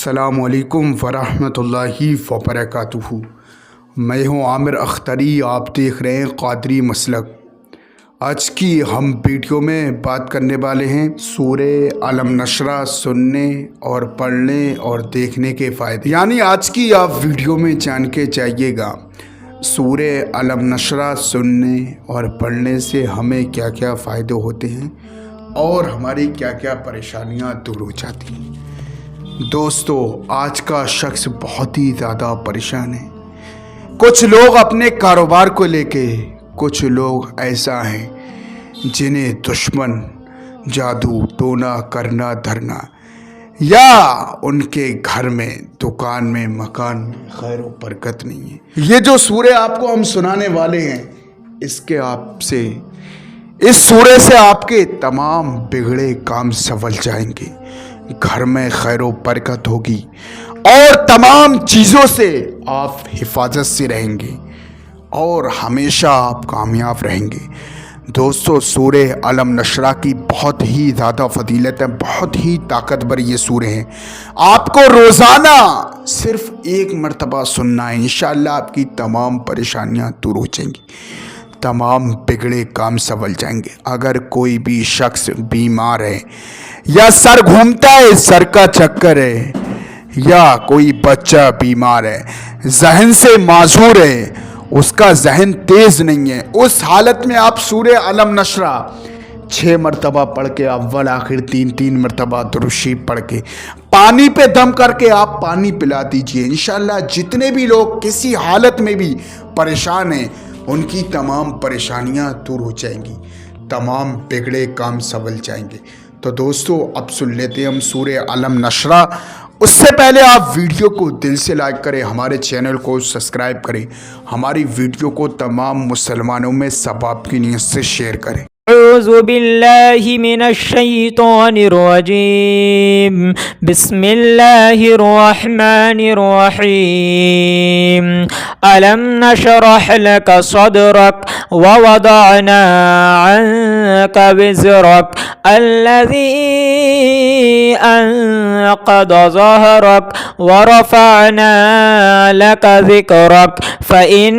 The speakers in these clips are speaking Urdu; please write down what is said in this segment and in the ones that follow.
السلام علیکم ورحمۃ اللہ وبرکاتہ۔ میں ہوں عامر اختری، آپ دیکھ رہے ہیں قادری مسلک۔ آج کی ہم ویڈیو میں بات کرنے والے ہیں سورہ علم نشرہ سننے اور پڑھنے اور دیکھنے کے فائدے، یعنی آج کی آپ ویڈیو میں جان کے جائیے گا سورہ علم نشرہ سننے اور پڑھنے سے ہمیں کیا کیا فائدے ہوتے ہیں اور ہماری کیا کیا پریشانیاں دور ہو جاتی ہیں۔ دوستو، آج کا شخص بہت ہی زیادہ پریشان ہے۔ کچھ لوگ اپنے کاروبار کو لے کے، کچھ لوگ ایسا ہیں جنہیں دشمن جادو ٹونا کرنا دھرنا، یا ان کے گھر میں، دکان میں، مکان میں خیر و برکت نہیں ہے۔ یہ جو سورہ آپ کو ہم سنانے والے ہیں، اس سورہ سے آپ کے تمام بگڑے کام سنول جائیں گے، گھر میں خیر و برکت ہوگی اور تمام چیزوں سے آپ حفاظت سے رہیں گے اور ہمیشہ آپ کامیاب رہیں گے۔ دوستو، سورہ علم نشرہ کی بہت ہی زیادہ فضیلت ہے، بہت ہی طاقتور یہ سورہ ہیں۔ آپ کو روزانہ صرف ایک مرتبہ سننا ہے، انشاءاللہ آپ کی تمام پریشانیاں دور ہو جائیں گی، تمام بگڑے کام سنول جائیں گے۔ اگر کوئی بھی شخص بیمار ہے، یا سر گھومتا ہے، سر کا چکر ہے، یا کوئی بچہ بیمار ہے، ذہن سے معذور ہے، اس کا ذہن تیز نہیں ہے، اس حالت میں آپ سورہ علم نشرہ 6 مرتبہ پڑھ کے، اول آخر 3 مرتبہ درود شریف پڑھ کے، پانی پہ دم کر کے آپ پانی پلا دیجئے۔ انشاءاللہ جتنے بھی لوگ کسی حالت میں بھی پریشان ہیں، ان کی تمام پریشانیاں دور ہو جائیں گی، تمام بگڑے کام سنول جائیں گے۔ تو دوستو، اب سن لیتے ہیں ہم سورہ علم نشرہ۔ اس سے پہلے آپ ویڈیو کو دل سے لائک کریں، ہمارے چینل کو سبسکرائب کریں، ہماری ویڈیو کو تمام مسلمانوں میں ثواب کی نیت سے شیئر کریں۔ اعوذ باللہ من الشیطان الرجیم، بسم اللہ الرحمن الرحیم۔ ألم نشرح لك صدرك ووضعنا عنك وزرك الذي أنقض ظهرك ورفعنا لك ذكرك فإن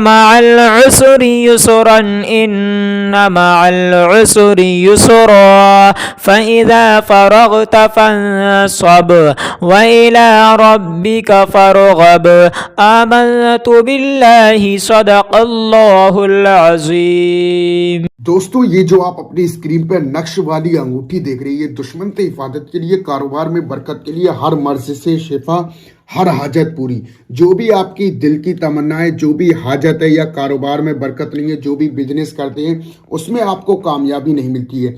مع العسر يسرا إن مع العسر يسرا فإذا فرغت فانصب وإلى ربك فارغب آمنت باللہ صدق اللہ العظیم۔ دوستو، یہ جو آپ اپنی اسکرین پر نقش والی انگوٹھی دیکھ رہی ہے، دشمن سے حفاظت کے لیے، کاروبار میں برکت کے لیے، ہر مرض سے شفا، ہر حاجت پوری، جو بھی آپ کی دل کی تمنا ہے، جو بھی حاجت ہے، یا کاروبار میں برکت نہیں ہے، جو بھی بزنس کرتے ہیں اس میں آپ کو کامیابی نہیں ملتی ہے،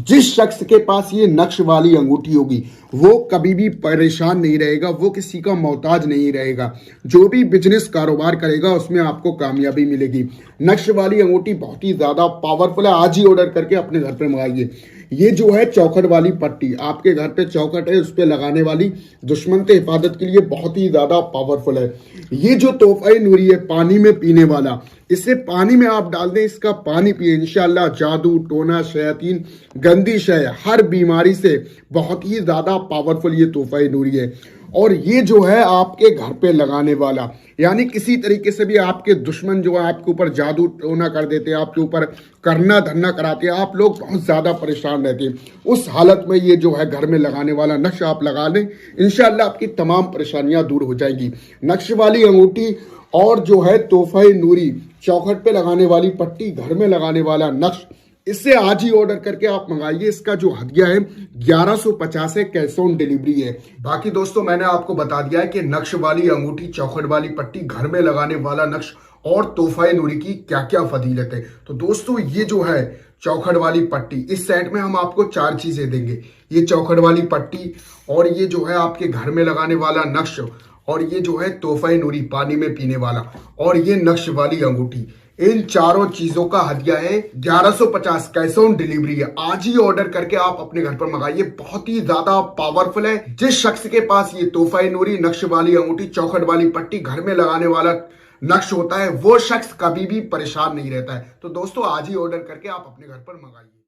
جس شخص کے پاس یہ نقش والی انگوٹھی ہوگی وہ کبھی بھی پریشان نہیں رہے گا، وہ کسی کا محتاج نہیں رہے گا، جو بھی بزنس کاروبار کرے گا اس میں آپ کو کامیابی ملے گی۔ نقش والی انگوٹھی بہت ہی زیادہ پاورفل ہے، آج ہی آرڈر کر کے اپنے گھر پہ منگائیے۔ یہ جو ہے چوکھٹ والی پٹی، آپ کے گھر پہ چوکھٹ ہے، اس پہ لگانے والی، دشمن سے حفاظت کے لیے بہت ہی زیادہ پاورفل ہے۔ یہ جو تحفہ نوری ہے، پانی میں پینے والا، اسے پانی میں آپ ڈال دیں، اس کا پانی پیئے، انشاءاللہ جادو ٹونا شیاطین گندی شے ہر بیماری سے بہت ہی زیادہ پاورفل یہ تحفہ نوری ہے۔ اور یہ جو ہے آپ کے گھر پہ لگانے والا، یعنی کسی طریقے سے بھی آپ کے دشمن جو ہے آپ کے اوپر جادو ٹونا کر دیتے ہیں، آپ کے اوپر کرنا دھرنا کراتے ہیں، آپ لوگ بہت زیادہ پریشان رہتے ہیں، اس حالت میں یہ جو ہے گھر میں لگانے والا نقش آپ لگا لیں، انشاءاللہ آپ کی تمام پریشانیاں دور ہو جائیں گی۔ نقش والی انگوٹھی اور جو ہے تحفہ نوری، چوکھٹ پہ لگانے والی پٹی، گھر میں لگانے والا نقش، اس سے آج ہی آرڈر کر کے آپ منگائیے۔ اس کا جو ہدیہ ہے 1150 ہے، کیش آن ڈیلیوری ہے۔ باقی دوستو، میں نے آپ کو بتا دیا ہے کہ نقش والی انگوٹھی، چوکھٹ والی پٹی، گھر میں لگانے والا نقش اور تحفہ نوری کی کیا کیا فضیلت ہے۔ تو دوستو، یہ جو ہے چوکھٹ والی پٹی، اس سیٹ میں ہم آپ کو 4 چیزیں دیں گے۔ یہ چوکھٹ والی پٹی، اور یہ جو ہے آپ کے گھر میں لگانے والا نقش، اور یہ جو ہے تحفہ نوری پانی میں پینے والا، اور یہ نقش والی انگوٹھی، ان چاروں چیزوں کا ہدیہ ہے 1150، کیش آن ڈیلیوری ہے۔ آج ہی آرڈر کر کے آپ اپنے گھر پر منگائیے، بہت ہی زیادہ پاورفل ہے۔ جس شخص کے پاس یہ تحفہ نوری، نقش والی انگوٹھی، چوکھٹ والی پٹی، گھر میں لگانے والا نقش ہوتا ہے، وہ شخص کبھی بھی پریشان نہیں رہتا ہے۔ تو دوستو، آج ہی آرڈر کر کے آپ اپنے گھر پر منگائیے۔